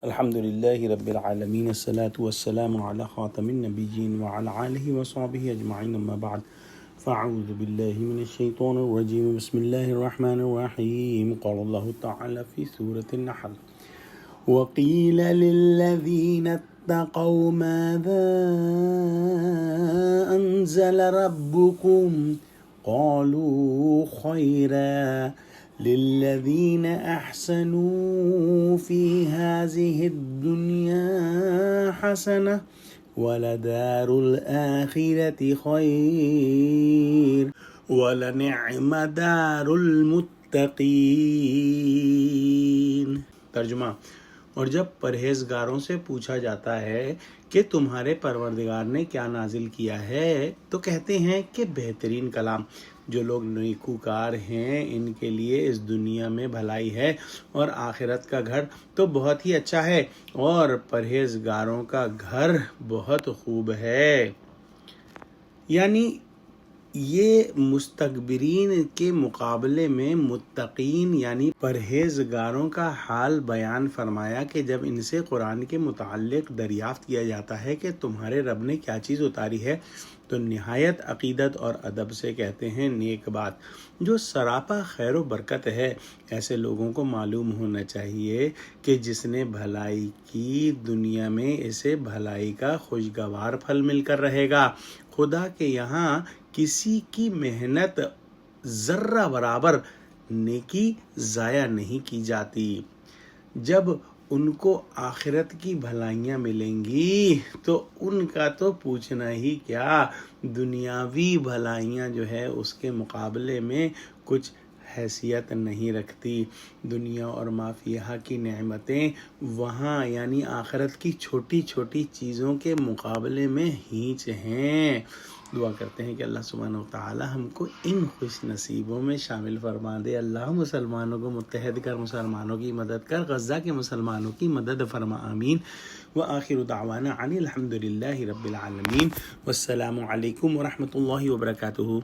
الحمد لله رب العالمين الصلاة والسلام على خاتم النبيين وعلى آله وصحبه أجمعين أما بعد فأعوذ بالله من الشيطان الرجيم بسم الله الرحمن الرحيم قال الله تعالى في سورة النحل وقيل للذين اتقوا ماذا أنزل ربكم قالوا خيرا للذين أحسنوا في هذه الدنيا حسنة ولدار الآخرة خير ولنعم دار المتقین۔ ترجمہ: اور جب پرہیزگاروں سے پوچھا جاتا ہے کہ تمہارے پروردگار نے کیا نازل کیا ہے تو کہتے ہیں کہ بہترین کلام۔ جو لوگ نیکوکار ہیں ان کے لیے اس دنیا میں بھلائی ہے اور آخرت کا گھر تو بہت ہی اچھا ہے، اور پرہیزگاروں کا گھر بہت خوب ہے۔ یعنی یہ مستکبرین کے مقابلے میں متقین یعنی پرہیزگاروں کا حال بیان فرمایا کہ جب ان سے قرآن کے متعلق دریافت کیا جاتا ہے کہ تمہارے رب نے کیا چیز اتاری ہے تو نہایت عقیدت اور ادب سے کہتے ہیں نیک بات جو سراپا خیر و برکت ہے۔ ایسے لوگوں کو معلوم ہونا چاہیے کہ جس نے بھلائی کی دنیا میں اسے بھلائی کا خوشگوار پھل مل کر رہے گا۔ خدا کے یہاں کسی کی محنت ذرہ برابر نیکی ضائع نہیں کی جاتی۔ جب ان کو آخرت کی بھلائیاں ملیں گی تو ان کا تو پوچھنا ہی کیا، دنیاوی بھلائیاں جو ہے اس کے مقابلے میں کچھ حیثیت نہیں رکھتی۔ دنیا اور ما فیہا کی نعمتیں وہاں یعنی آخرت کی چھوٹی چھوٹی چیزوں کے مقابلے میں ہینچ ہیں۔ دعا کرتے ہیں کہ اللہ سبحانہ وتعالی ہم کو ان خوش نصیبوں میں شامل فرما دے۔ اللہ مسلمانوں کو متحد کر، مسلمانوں کی مدد کر، غزہ کے مسلمانوں کی مدد فرما، آمین۔ وآخر دعوانا عن الحمد للہ رب العالمین، والسلام علیکم ورحمۃ اللہ وبرکاتہ۔